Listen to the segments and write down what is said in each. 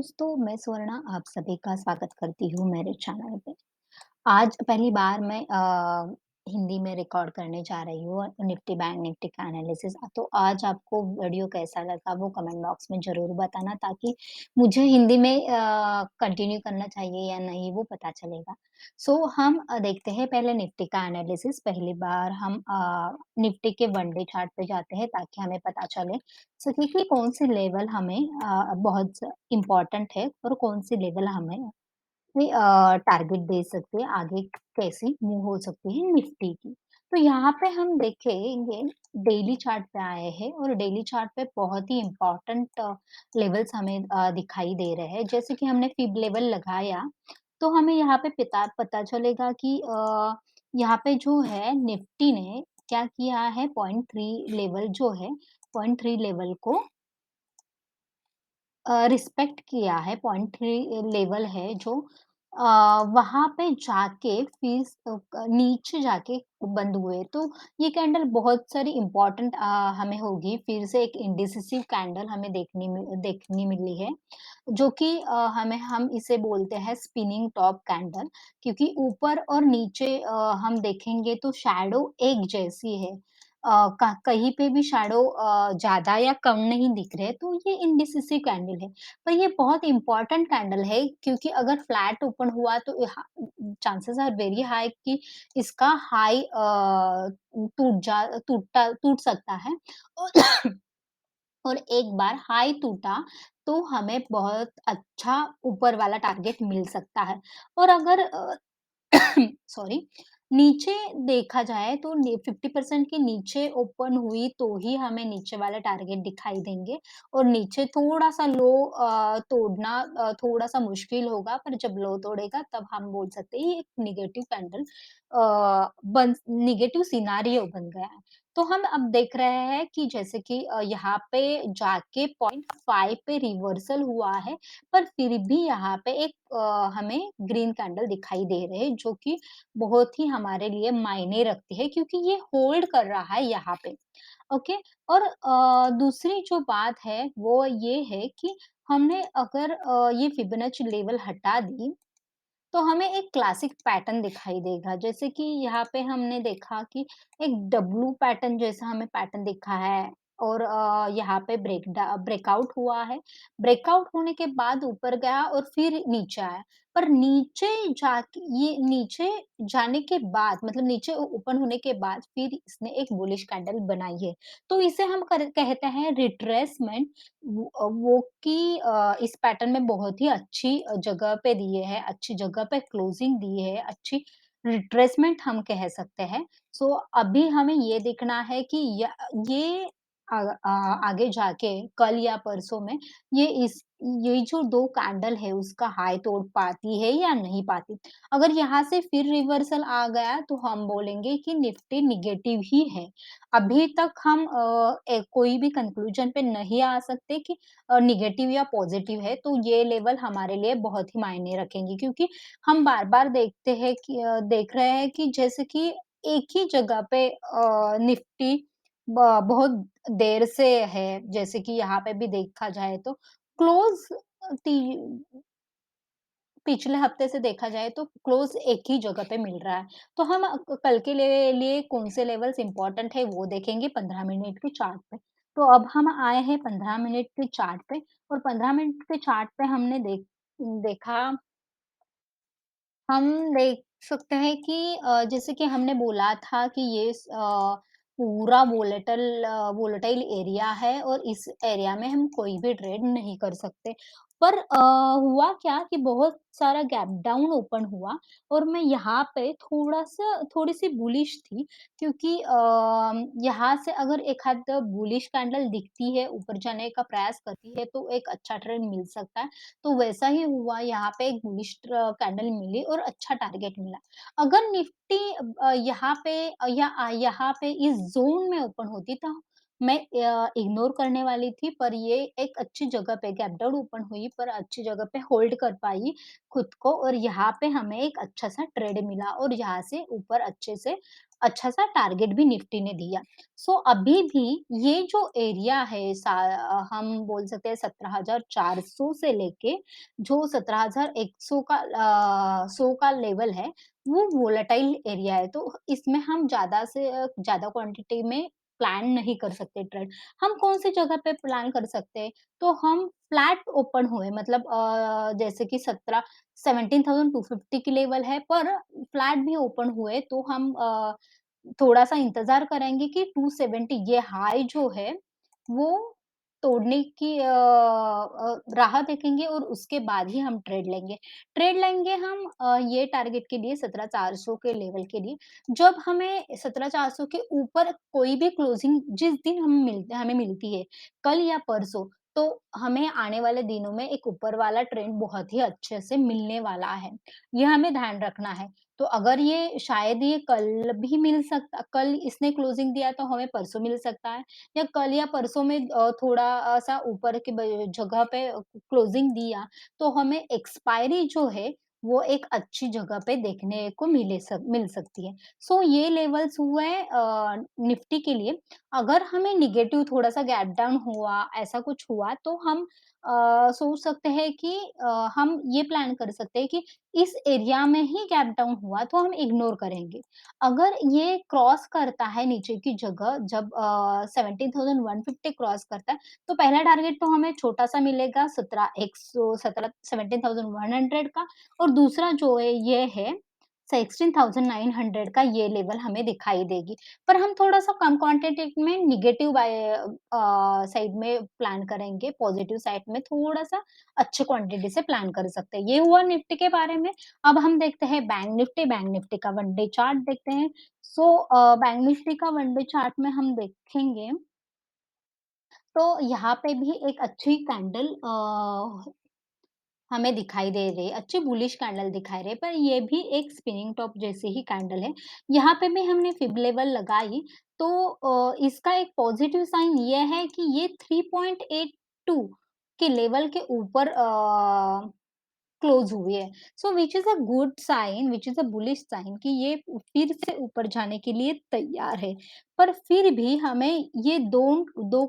दोस्तों, मैं स्वर्णा आप सभी का स्वागत करती हूँ मेरे चैनल पे। आज पहली बार मैं हिंदी में रिकॉर्ड करने जा रही हूँ निफ्टी बैंक निफ्टी का एनालिसिस। तो आज आपको वीडियो कैसा लगा वो कमेंट बॉक्स में ज़रूर बताना ताकि मुझे हिंदी में कंटिन्यू करना चाहिए या नहीं वो पता चलेगा। सो हम देखते हैं पहले निफ्टी का एनालिसिस। पहली बार हम निफ्टी के वन डे चार्ट पे जाते हैं ताकि हमें पता चले सके कि कौन सी लेवल हमें बहुत इम्पोर्टेंट है और कौन सी लेवल हमें कोई टारगेट दे सकते हैं, आगे कैसी मूव हो सकती है निफ्टी की। तो यहाँ पे हम देखेंगे डेली चार्ट पे आए हैं और डेली चार्ट पे बहुत ही इम्पोर्टेंट लेवल्स हमें दिखाई दे रहे हैं। जैसे कि हमने फिब लेवल लगाया, तो हमें यहाँ पे पता पता चलेगा कि यहाँ पे जो है निफ्टी ने क्या किया है 0.3 लेवल जो है, 0.3 लेवल को रिस्पेक्ट किया है, 0.3 लेवल है जो वहाँ पे जाके फिर नीचे जाके बंद हुए। तो ये कैंडल बहुत सारी इम्पोर्टेंट हमें होगी, फिर से एक इंडिसिसिव कैंडल हमें देखनी मिली है, जो कि हम इसे बोलते हैं स्पिनिंग टॉप कैंडल क्योंकि ऊपर और नीचे हम देखेंगे तो शैडो एक जैसी है। कहीं पे भी शैडो ज़्यादा या कम नहीं दिख रहे, तो ये इंडिसिसिव कैंडल है। पर ये बहुत इम्पोर्टेंट कैंडल है क्योंकि अगर फ्लैट ओपन हुआ तो चांसेस आर वेरी हाई कि इसका हाई टूट सकता है और और एक बार हाई टूटा तो हमें बहुत अच्छा ऊपर वाला टारगेट मिल सकता है और अगर सॉरी, नीचे देखा जाए तो 50% के नीचे ओपन हुई तो ही हमें नीचे वाले टारगेट दिखाई देंगे और नीचे थोड़ा-सा लो तोड़ना थोड़ा-सा मुश्किल होगा, पर जब लो तोड़ेगा तब हम बोल सकते हैं ये एक नेगेटिव कैंडल बन नेगेटिव सिनेरियो बन गया है। तो हम अब देख रहे हैं कि जैसे कि यहाँ पे जाके 0.5 पे रिवर्सल हुआ है, पर फिर भी यहाँ पे एक हमें ग्रीन कैंडल दिखाई दे रहे हैं जो कि बहुत ही हमारे लिए मायने रखती है क्योंकि ये होल्ड कर रहा है यहाँ पे, ओके? और दूसरी जो बात है वो ये है कि हमने अगर ये फिबोनाची लेवल हटा दी तो हमें एक क्लासिक पैटर्न दिखाई देगा। जैसे कि यहाँ पे हमने देखा कि एक डब्लू पैटर्न जैसा हमें पैटर्न दिखा है और यहाँ पे ब्रेकआउट हुआ है। ब्रेकआउट होने के बाद ऊपर गया और फिर नीचे आया। पर नीचे जाके ये नीचे जाने के बाद मतलब नीचे ओपन होने के बाद फिर इसने एक बुलिश कैंडल बनाई है। तो इसे हम कहते हैं रिट्रेसमेंट वो कि इस पैटर्न में बहुत ही अच्छी जगह पे दिए हैं, अच्छी जगह पे क्लोजिंग दी है, अच्छी रिट्रेसमेंट हम कह सकते हैं। सो अभी हमें ये देखना है कि ये आगे जाके कल या परसों में ये जो 2 कैंडल है उसका हाई तोड़ पाती है या नहीं पाती। अगर यहाँ से फिर रिवर्सल आ गया तो हम बोलेंगे कि निफ्टी नेगेटिव ही है। अभी तक हम कोई भी कंक्लूजन पे नहीं आ सकते कि नेगेटिव या पॉजिटिव है, तो ये लेवल हमारे लिए बहुत ही मायने रखेंगे क्योंकि हम बार-बार देखते हैं कि देख रहे हैं कि जैसे कि एक ही जगह पे निफ्टी बहुत देर से है, जैसे कि यहाँ पे भी देखा जाए तो क्लोज़ ती पिछले हफ्ते से देखा जाए तो क्लोज़ एक ही जगह पे मिल रहा है। तो हम कल के लिए कौन से लेवल्स इम्पोर्टेंट है वो देखेंगे 15 मिनट के चार्ट पे। तो अब हम आए हैं 15 मिनट के चार्ट पे और 15 मिनट के चार्ट पे हमने देखा हम देख सकते हैं कि जैसे कि हमने बोला था कि ये पूरा वोलेटाइल एरिया है और इस एरिया में हम कोई भी ट्रेड नहीं कर सकते। पर हुआ क्या कि बहुत सारा गैप डाउन ओपन हुआ और मैं यहाँ पे थोड़ी-सी बुलिश थी क्योंकि यहाँ से अगर एक आध बुलिश कैंडल दिखती है, ऊपर जाने का प्रयास करती है, तो एक अच्छा ट्रेड मिल सकता है। तो वैसा ही हुआ यहाँ पे एक बुलिश कैंडल मिली और अच्छा टारगेट मिला। अगर निफ्टी यहाँ पे यहाँ पे इस ज़ोन में ओपन होती तो मैं इग्नोर करने वाली थी, पर ये एक अच्छी जगह पे गैप डाउन ओपन हुई, पर अच्छी जगह पे होल्ड कर पाई खुद को, और यहाँ पे हमें एक अच्छा-सा ट्रेड मिला और यहाँ से ऊपर अच्छे से अच्छा-सा टारगेट भी निफ्टी ने दिया। सो अभी भी ये जो एरिया है हम बोल सकते हैं 17,400 से लेके जो 17,100 का 100 का लेवल है, वो वोलेटाइल एरिया है। तो इसमें हम ज़्यादा से ज़्यादा क्वांटिटी में प्लान नहीं कर सकते ट्रेड। हम कौन-सी जगह पे प्लान कर सकते हैं? तो हम फ्लैट ओपन हुए, मतलब जैसे कि 17,250 की लेवल है, पर फ्लैट भी ओपन हुए तो हम थोड़ा-सा इंतज़ार करेंगे कि 270 ये हाई जो है, वो तोड़ने की राह देखेंगे और उसके बाद ही हम ट्रेड लेंगे। ट्रेड लेंगे हम ये टारगेट के लिए 17,400 के लेवल के लिए। जब हमें 17,400 के ऊपर कोई भी क्लोजिंग जिस दिन हमें मिलती है, कल या परसों, तो हमें आने वाले दिनों में एक ऊपर वाला ट्रेंड बहुत ही अच्छे से मिलने वाला है। ये हमें ध्यान रखना है। तो अगर ये शायद ये कल भी मिल सकता, कल इसने क्लोजिंग दिया तो हमें परसों मिल सकता है, या कल या परसों में थोड़ा सा ऊपर की जगह पे क्लोजिंग दिया, तो हमें एक्सपायरी जो है वो एक अच्छी जगह पे देखने को मिल सकती है। सो ये लेवल्स हुए निफ्टी के लिए। अगर हमें नेगेटिव थोड़ा-सा गैप डाउन हुआ, ऐसा कुछ हुआ, तो हम सोच सकते हैं कि हम ये प्लान कर सकते हैं कि इस एरिया में ही गैप डाउन हुआ तो हम इग्नोर करेंगे। अगर ये क्रॉस करता है नीचे की जगह, जब 17,150 क्रॉस करता है, तो पहला टारगेट तो हमें छोटा-सा मिलेगा 17,100 का, और दूसरा जो है ये है 16,900 का, ये लेवल हमें दिखाई देगी। पर हम थोड़ा-सा कम क्वांटिटी में नेगेटिव साइड में प्लान करेंगे, पॉजिटिव साइड में थोड़ा-सा अच्छे क्वांटिटी से प्लान कर सकते हैं। ये हुआ निफ्टी के बारे में। अब हम देखते हैं बैंक निफ्टी का वन डे चार्ट देखते हैं। सो बैंक निफ्टी का वन डे चार्ट में हम देखेंगे, तो यहाँ पे भी एक अच्छी कैंडल हमें दिखाई दे रही है, अच्छी बुलिश कैंडल दिखाई रही है, पर ये भी एक स्पिनिंग टॉप जैसे ही कैंडल है। यहाँ पे भी हमने फिब लेवल लगाई, तो इसका एक पॉजिटिव साइन ये है कि ये 3.82 के लेवल के ऊपर क्लोज़ हुई है। So which is a good sign, which is a bullish sign कि ये फिर से ऊपर जाने के लिए तैयार है। पर फिर भी हमें ये 2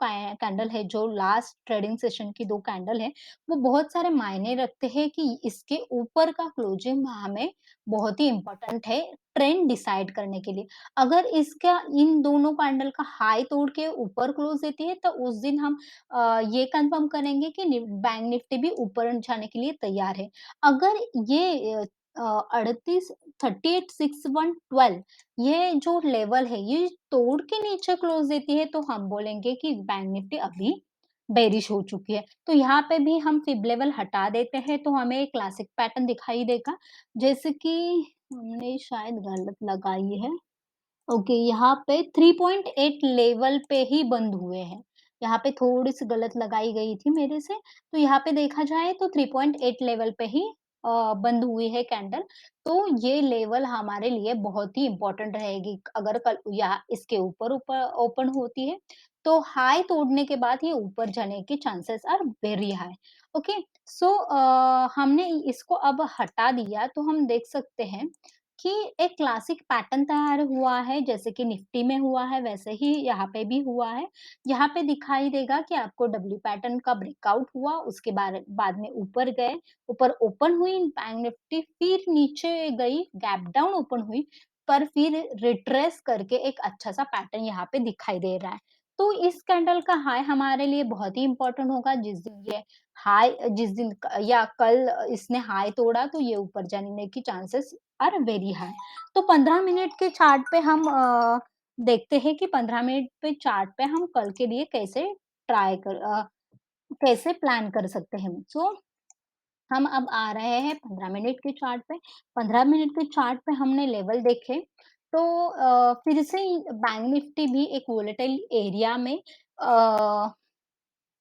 कैंडल है, जो लास्ट ट्रेडिंग सेशन की 2 कैंडल है, वो बहुत सारे मायने रखते हैं कि इसके ऊपर का क्लोजिंग हमें बहुत ही इम्पोर्टेंट है ट्रेंड डिसाइड करने के लिए। अगर इसका इन दोनों कैंडल का हाई तोड़ के ऊपर क्लोज़ देती है, तो उस दिन हम ये कन्फर्म करेंगे कि बैंक निफ्टी भी ऊपर जाने के लिए तैयार है। अगर ये 38 386112 ये जो लेवल है, ये तोड़ के नीचे क्लोज़ देती है, तो हम बोलेंगे कि बैंक निफ्टी अभी बेयरिश हो चुकी है। तो यहाँ पे भी हम फिब लेवल हटा देते हैं, तो हमें एक क्लासिक पैटर्न दिखाई देगा। जैसे कि हमने शायद गलत लगाई है। ओके, यहाँ पे 3.8 लेवल पे ही बंद हुए हैं। यहाँ पे थोड़ी-सी गलत लगाई गई थी मेरे से, तो यहाँ पे देखा जाए तो 3.8 लेवल पे ही बंद हुई है कैंडल। तो ये लेवल हमारे लिए बहुत ही इम्पोर्टेंट रहेगी। अगर कल या इसके ऊपर ऊपर ओपन होती है, तो हाई तोड़ने के बाद ये ऊपर जाने के chances are very high. Okay, so हमने इसको अब हटा दिया, तो हम देख सकते हैं कि एक क्लासिक पैटर्न तैयार हुआ है, जैसे कि निफ्टी में हुआ है, वैसे ही यहाँ पे भी हुआ है। यहाँ पे दिखाई देगा कि आपको डब्ल्यू पैटर्न का ब्रेकआउट हुआ, उसके बाद में ऊपर गए, ऊपर ओपन हुई बैंक निफ्टी, फिर नीचे गई, गैप डाउन ओपन हुई, पर फिर रिट्रेस करके एक अच्छा-सा पैटर्न यहाँ पे दिखाई दे रहा है। तो इस कैंडल का हाई हमारे लिए बहुत ही इम्पोर्टेंट होगा, जिस दिन या कल इसने हाई तोड़ा, तो ये ऊपर जाने की चांसेस आर वेरी हाई। तो 15 मिनट के चार्ट पे हम देखते हैं कि 15 मिनट पे चार्ट पे हम कल के लिए कैसे प्लान कर सकते हैं। सो हम अब आ रहे हैं 15 मिनट के चार्ट पे। 15 मिनट के चार्ट पे हमने लेवल देखे, तो फिर से बैंक निफ्टी भी एक वोलेटाइल अ,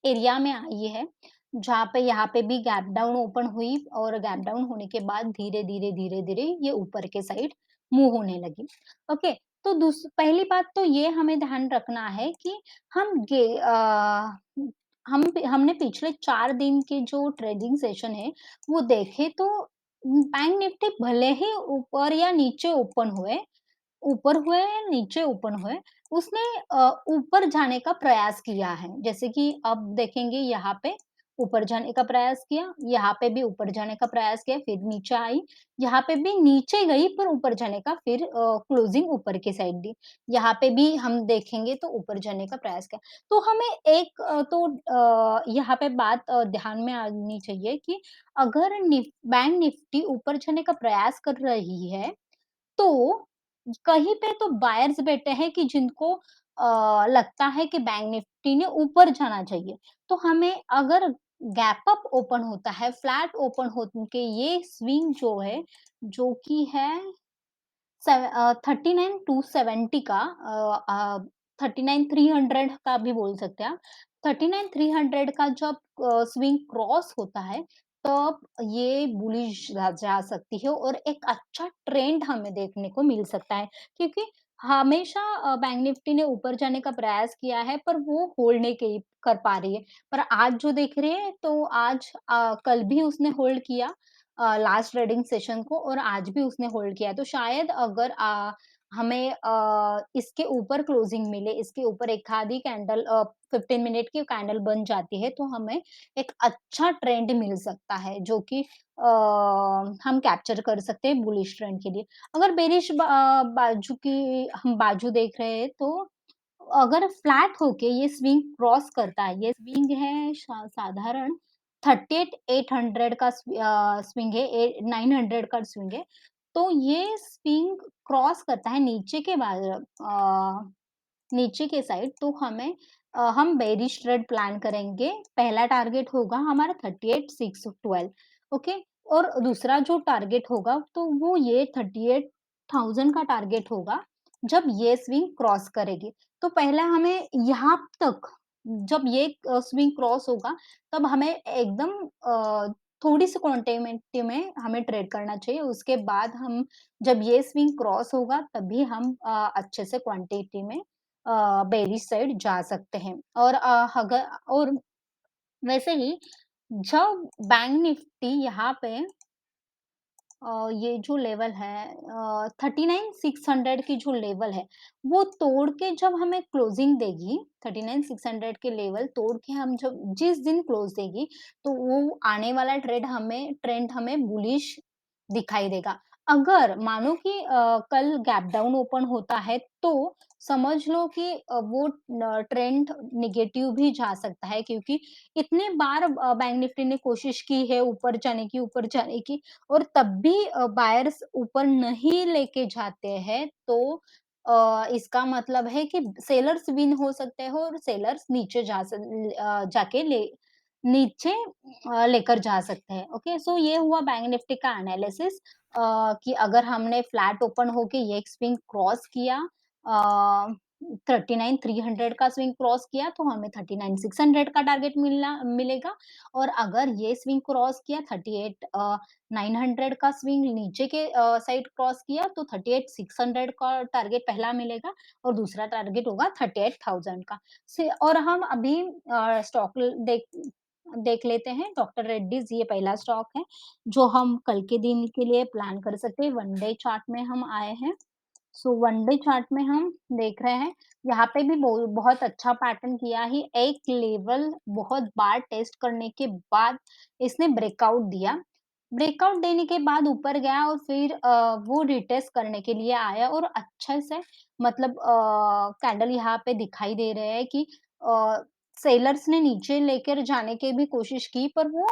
एरिया में आई है, जहाँ पे यहाँ पे भी गैप डाउन ओपन हुई, और गैप डाउन होने के बाद धीरे-धीरे, धीरे-धीरे ये ऊपर के साइड मूव होने लगी। ओके, तो पहली बात तो ये हमें ध्यान रखना है कि हम हमने पिछले 4 दिन के जो ट्रेडिंग सेशन है, वो देखे तो बैंक निफ्टी भले ही ऊपर या नीचे ऊपर हुए या नीचे ओपन हुए, उसने ऊपर जाने का प्रयास किया है। जैसे कि अब देखेंगे यहाँ पे ऊपर जाने का प्रयास किया, यहाँ पे भी ऊपर जाने का प्रयास किया, फिर नीचे आई, यहाँ पे भी नीचे गई पर ऊपर जाने का फिर क्लोजिंग ऊपर की साइड दी। यहाँ पे भी हम देखेंगे तो ऊपर जाने का प्रयास किया। तो हमें यहाँ पे बात ध्यान में आनी चाहिए कि अगर बैंक निफ्टी ऊपर जाने का प्रयास कर रही है, तो कहीं पे तो बायर्स बैठे हैं कि जिनको लगता है कि बैंक निफ्टी ने ऊपर जाना चाहिए। तो हमें अगर गैप अप ओपन होता है, फ्लैट ओपन हो के ये स्विंग जो है, जो कि है 39,270 का 39,300 का भी बोल सकते हैं आप। 39,300 का जब स्विंग क्रॉस होता है, तब ये बुलिश जा सकती है और एक अच्छा ट्रेंड हमें देखने को मिल सकता है। क्योंकि हमेशा बैंक निफ्टी ने ऊपर जाने का प्रयास किया है, पर वो होल्ड नहीं की कर पा रही है। पर आज जो देख रहे हैं, तो आज कल भी उसने होल्ड किया लास्ट ट्रेडिंग सेशन को और आज भी उसने होल्ड किया है। तो शायद अगर हमें इसके ऊपर क्लोजिंग मिले, इसके ऊपर एक आधी कैंडल 15 मिनट की कैंडल बन जाती है, तो हमें एक अच्छा ट्रेंड मिल सकता है, जो कि हम कैप्चर कर सकते हैं बुलिश ट्रेंड के लिए। अगर बेरिश बाजू की हम बाजू देख रहे हैं, तो अगर फ्लैट होके ये स्विंग क्रॉस करता है, ये स्विंग है साधारण 38,800 का स्विंग है, 900 का स्विंग है। तो ये स्विंग क्रॉस करता है नीचे के साइड, तो हम बेयरिश ट्रेड प्लान करेंगे। पहला टारगेट होगा हमारा 38,612 ओके। और दूसरा जो टारगेट होगा तो वो ये 38,000 का टारगेट होगा, जब ये स्विंग क्रॉस करेगी। तो पहला हमें यहाँ तक जब ये स्विंग क्रॉस होगा, तब हमें एकदम थोड़ी-सी क्वांटिटी में हमें ट्रेड करना चाहिए। उसके बाद हम जब ये स्विंग क्रॉस होगा, तभी हम अच्छे से क्वांटिटी में बेयरिश साइड जा सकते हैं। और अगर और वैसे ही जब बैंक निफ्टी यहाँ पे ये जो लेवल है 39,600 की जो लेवल है, वो तोड़ के जब हमें क्लोजिंग देगी, 39,600 के लेवल तोड़ के हम जब जिस दिन क्लोज देगी, तो वो आने वाला ट्रेंड हमें बुलिश दिखाई देगा। अगर मानो कि कल गैप डाउन ओपन होता है, तो समझ लो कि वो ट्रेंड नेगेटिव भी जा सकता है, क्योंकि इतने बार बैंक निफ्टी ने कोशिश की है ऊपर जाने की, और तब भी बायर्स ऊपर नहीं लेके जाते हैं, तो इसका मतलब है कि सेलर्स विन हो सकते हैं और सेलर्स जाके नीचे लेकर जा सकते हैं। ओके, सो ये हुआ बैंक निफ्टी का एनालिसिस कि अगर हमने फ्लैट ओपन होके ये एक स्विंग क्रॉस किया, अ, 39,300 का स्विंग क्रॉस किया, तो हमें 39,600 का टारगेट मिलेगा। और अगर ये स्विंग क्रॉस किया 900 का स्विंग नीचे के साइड क्रॉस किया, तो 38,600 का टारगेट पहला मिलेगा और दूसरा टारगेट होगा 38,000 का। और हम अभी स्टॉक देख लेते हैं, डॉक्टर रेड्डीज ये पहला स्टॉक है, जो हम कल के दिन के लिए प्लान कर सकते हैं। वन डे चार्ट में हम आए हैं। सो वन डे चार्ट में हम देख रहे हैं, यहाँ पे भी बहुत अच्छा पैटर्न किया ही, एक लेवल बहुत बार टेस्ट करने के बाद इसने ब्रेकआउट दिया। ब्रेकआउट देने के बाद ऊपर गया और फिर वो रिटेस्ट करने के लिए आया और अच्छे से मतलब कैंडल यहाँ पे दिखाई दे रहे हैं कि अ, सेलर्स ने नीचे लेकर जाने की भी कोशिश की, पर वो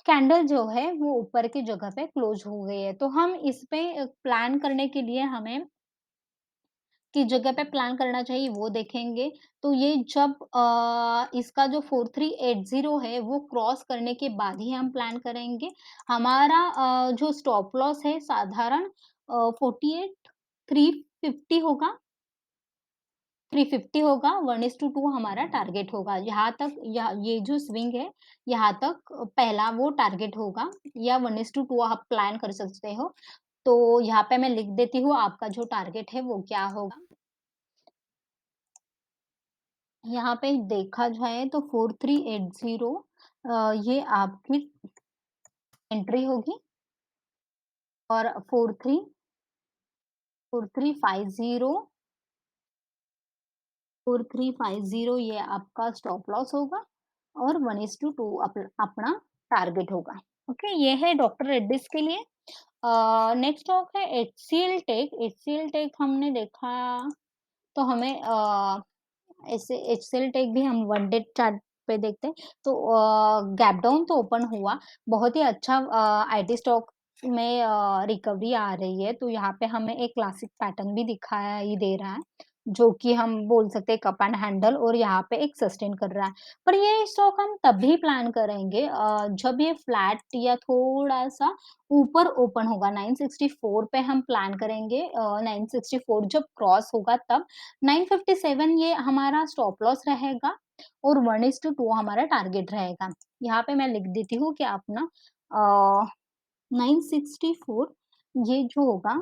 कैंडल जो है वो ऊपर की जगह पे क्लोज हो गई है। तो हम इस पे प्लान करने के लिए हमें किस जगह पे प्लान करना चाहिए वो देखेंगे। तो ये जब इसका जो 4380 है वो क्रॉस करने के बाद ही हम प्लान करेंगे। हमारा जो स्टॉप लॉस है साधारण 48,350 होगा, 350 होगा, 1:2 हमारा टारगेट होगा। यहाँ तक ये जो स्विंग है, यहाँ तक पहला वो टारगेट होगा, या 1:2 आप प्लान कर सकते हो। तो यहाँ पे मैं लिख देती हूँ आपका जो टारगेट है वो क्या होगा। यहाँ पे देखा जाए तो 4380 ये आपकी एंट्री होगी और 4350 ये आपका स्टॉप लॉस होगा और 1:2 अपना टारगेट होगा। ओके, ये है डॉक्टर रेड्डीज के लिए। नेक्स्ट स्टॉक है एचसीएल टेक। एचसीएल टेक हमने देखा तो हमें ऐसे एचसीएल टेक भी हम वन डे चार्ट पे देखते हैं तो गैप डाउन तो ओपन हुआ, बहुत ही अच्छा आईटी स्टॉक में रिकवरी आ रही है, तो यहाँ पे हमें एक क्लासिक पैटर्न भी दिखाई दे रहा है, जो कि हम बोल सकते हैं कप एंड हैंडल और यहाँ पे एक सस्टेन कर रहा है। पर ये स्टॉक हम तभी प्लान करेंगे जब ये फ्लैट या थोड़ा-सा ऊपर ओपन होगा, 964 पे हम प्लान करेंगे, 964 जब क्रॉस होगा तब 957 ये हमारा स्टॉप लॉस रहेगा और 1:2 हमारा टारगेट रहेगा। यहाँ पे मैं लिख देती हूँ कि आप ना 964 ये जो होगा,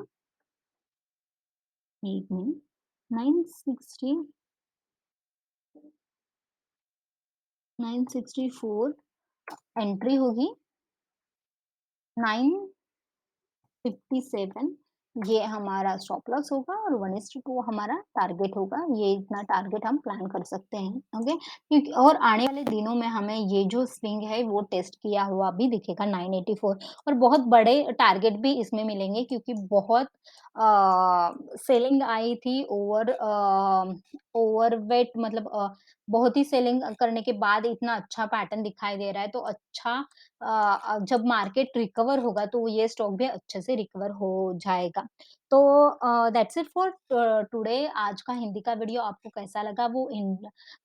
1 मिनट, 960 964 एंट्री होगी, 9 57 ये हमारा स्टॉप लॉस होगा और 1:2 हमारा टारगेट होगा। ये इतना टारगेट हम प्लान कर सकते हैं, ओके? क्योंकि और आने वाले दिनों में हमें ये जो स्विंग है वो टेस्ट किया हुआ भी दिखेगा 984 और बहुत बड़े टारगेट भी इसमें मिलेंगे क्योंकि बहुत सेलिंग आई थी ओवरवेट मतलब बहुत ही सेलिंग करने के बाद इतना अच्छा पैटर्न दिखाई दे रहा है, तो अच्छा जब मार्केट रिकवर होगा तो ये स्टॉक भी अच्छे से रिकवर हो जाएगा। तो दैट्स इट फॉर टुडे। आज का हिंदी का वीडियो आपको कैसा लगा वो इन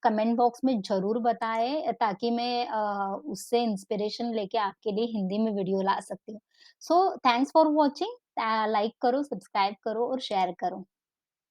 कमेंट बॉक्स में ज़रूर बताएँ ताकि मैं उससे इंस्पिरेशन लेके आपके लिए हिंदी में वीडियो ला सकती हूँ। So thanks for watching. Like करो, सब्सक्राइब करो और शेयर करो।